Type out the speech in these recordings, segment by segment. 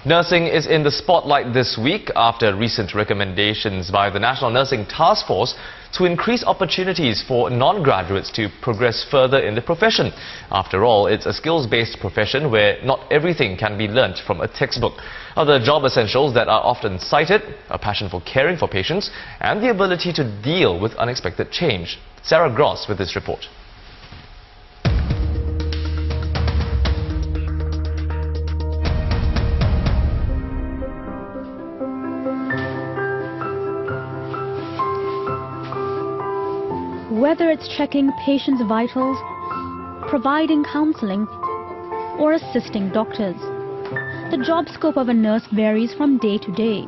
Nursing is in the spotlight this week after recent recommendations by the National Nursing Taskforce to increase opportunities for non-graduates to progress further in the profession. After all, it's a skills-based profession where not everything can be learnt from a textbook. Other job essentials that are often cited: a passion for caring for patients and the ability to deal with unexpected change. Sarah Gross with this report. Whether it's checking patients' vitals, providing counseling, or assisting doctors, the job scope of a nurse varies from day to day.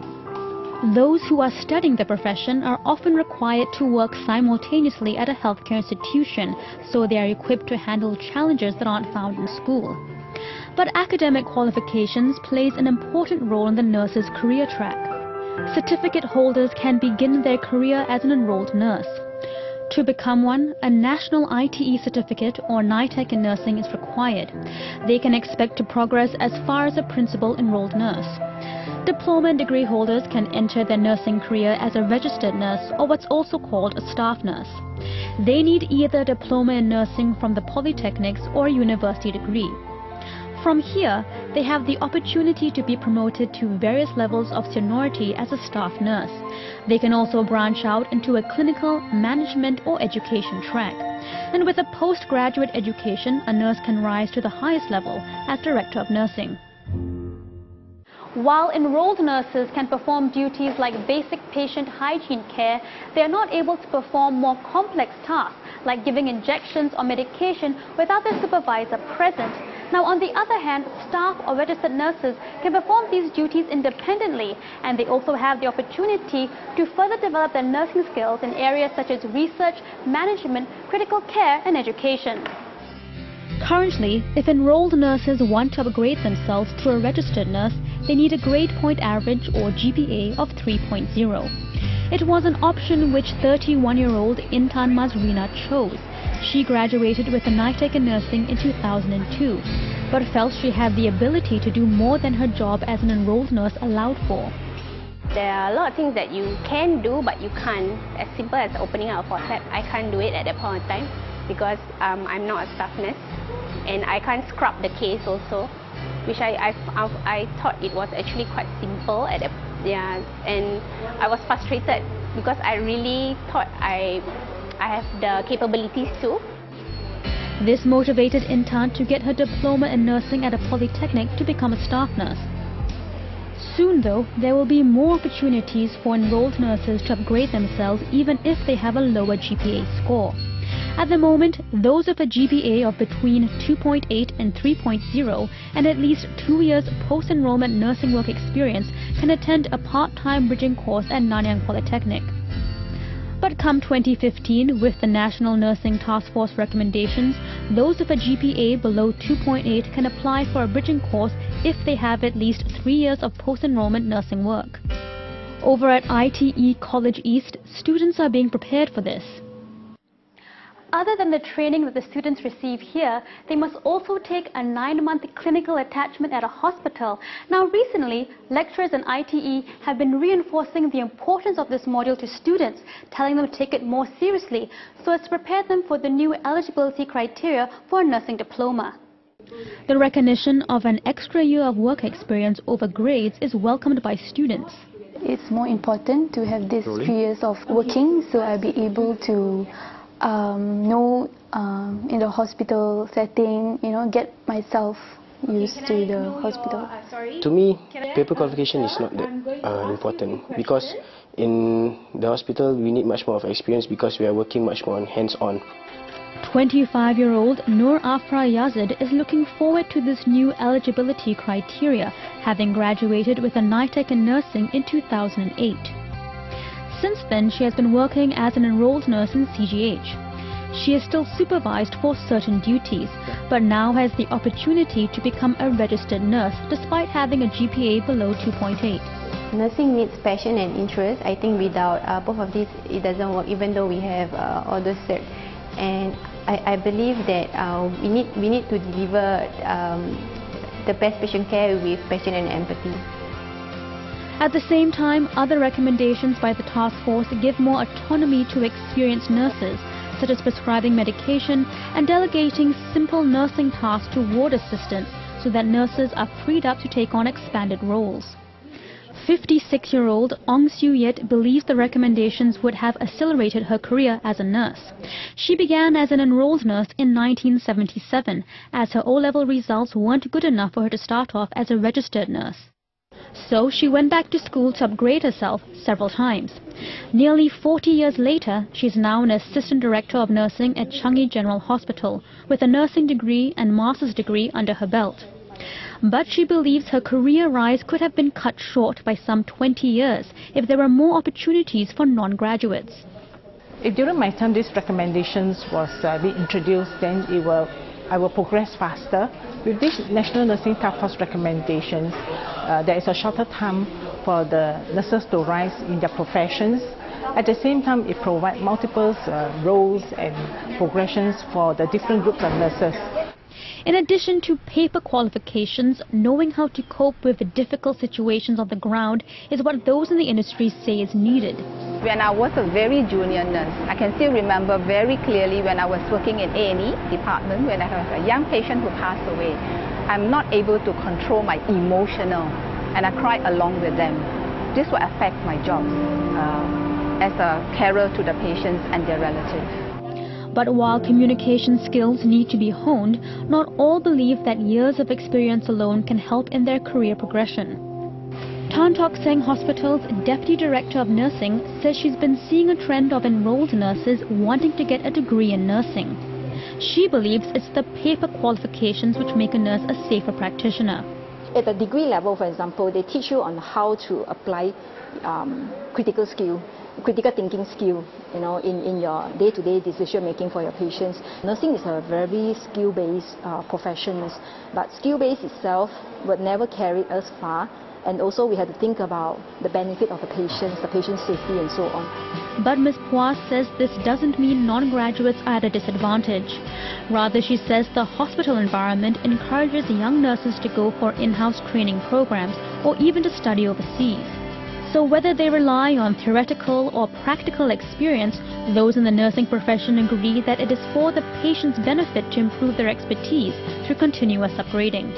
Those who are studying the profession are often required to work simultaneously at a healthcare institution, so they are equipped to handle challenges that aren't found in school. But academic qualifications plays an important role in the nurse's career track. Certificate holders can begin their career as an enrolled nurse. To become one, a National ITE certificate or NITEC in nursing is required. They can expect to progress as far as a principal enrolled nurse. Diploma and degree holders can enter their nursing career as a registered nurse, or what's also called a staff nurse. They need either a diploma in nursing from the polytechnics or a university degree. From here, they have the opportunity to be promoted to various levels of seniority as a staff nurse. They can also branch out into a clinical, management or education track. And with a postgraduate education, a nurse can rise to the highest level as Director of Nursing. While enrolled nurses can perform duties like basic patient hygiene care, they are not able to perform more complex tasks like giving injections or medication without their supervisor present. Now, on the other hand, staff or registered nurses can perform these duties independently, and they also have the opportunity to further develop their nursing skills in areas such as research, management, critical care and education. Currently, if enrolled nurses want to upgrade themselves to a registered nurse, they need a grade point average or GPA of 3.0. It was an option which 31-year-old Intan Mazrina chose. She graduated with a NITEC in nursing in 2002, but felt she had the ability to do more than her job as an enrolled nurse allowed for. There are a lot of things that you can do, but you can't. As simple as opening up a faucet, I can't do it at that point in time because I'm not a staff nurse, and I can't scrub the case also, which I thought it was actually quite simple at and I was frustrated because I really thought I have the capabilities too. This motivated Intan to get her diploma in nursing at a polytechnic to become a staff nurse. Soon though, there will be more opportunities for enrolled nurses to upgrade themselves even if they have a lower GPA score. At the moment, those with a GPA of between 2.8 and 3.0 and at least 2 years post-enrollment nursing work experience can attend a part-time bridging course at Nanyang Polytechnic. But come 2015, with the National Nursing Taskforce recommendations, those with a GPA below 2.8 can apply for a bridging course if they have at least 3 years of post-enrollment nursing work. Over at ITE College East, students are being prepared for this. Other than the training that the students receive here, they must also take a 9-month clinical attachment at a hospital. Now recently, lecturers in ITE have been reinforcing the importance of this module to students, telling them to take it more seriously so as to prepare them for the new eligibility criteria for a nursing diploma. The recognition of an extra year of work experience over grades is welcomed by students. It's more important to have these 3 years of working, so I'll be able to know in the hospital setting, get myself used to the hospital. To me, paper qualification is not that important because in the hospital we need much more of experience because we are working much more hands-on. 25-year-old Nur Afra Yazid is looking forward to this new eligibility criteria, having graduated with a NITEC in nursing in 2008. Since then, she has been working as an enrolled nurse in CGH. She is still supervised for certain duties, but now has the opportunity to become a registered nurse despite having a GPA below 2.8. Nursing needs passion and interest. I think without both of these, it doesn't work, even though we have all those certs. And I believe that we need to deliver the best patient care with passion and empathy. At the same time, other recommendations by the task force give more autonomy to experienced nurses, such as prescribing medication and delegating simple nursing tasks to ward assistants so that nurses are freed up to take on expanded roles. 56-year-old Ong Siu-Yet believes the recommendations would have accelerated her career as a nurse. She began as an enrolled nurse in 1977, as her O-level results weren't good enough for her to start off as a registered nurse. So she went back to school to upgrade herself several times. Nearly 40 years later, she is now an assistant director of nursing at Changi General Hospital, with a nursing degree and master's degree under her belt. But she believes her career rise could have been cut short by some 20 years if there were more opportunities for non-graduates. If during my time these recommendations was being introduced, then I will progress faster. With this National Nursing Taskforce recommendations, there is a shorter time for the nurses to rise in their professions. At the same time, it provides multiple roles and progressions for the different groups of nurses. In addition to paper qualifications, knowing how to cope with the difficult situations on the ground is what those in the industry say is needed. When I was a very junior nurse, I can still remember very clearly when I was working in A&E department, when I was a young patient who passed away. I'm not able to control my emotional, and I cry along with them. This will affect my job as a carer to the patients and their relatives. But while communication skills need to be honed, not all believe that years of experience alone can help in their career progression. Tan Tock Seng Hospital's Deputy Director of Nursing says she's been seeing a trend of enrolled nurses wanting to get a degree in nursing. She believes it's the paper qualifications which make a nurse a safer practitioner. At the degree level, for example, they teach you on how to apply critical thinking skill, in your day-to-day decision making for your patients. Nursing is a very skill-based profession, but skill-based itself would never carry us far. And also we have to think about the benefit of the patient safety and so on. But Ms. Phua says this doesn't mean non-graduates are at a disadvantage. Rather, she says the hospital environment encourages young nurses to go for in-house training programs or even to study overseas. So whether they rely on theoretical or practical experience, those in the nursing profession agree that it is for the patient's benefit to improve their expertise through continuous upgrading.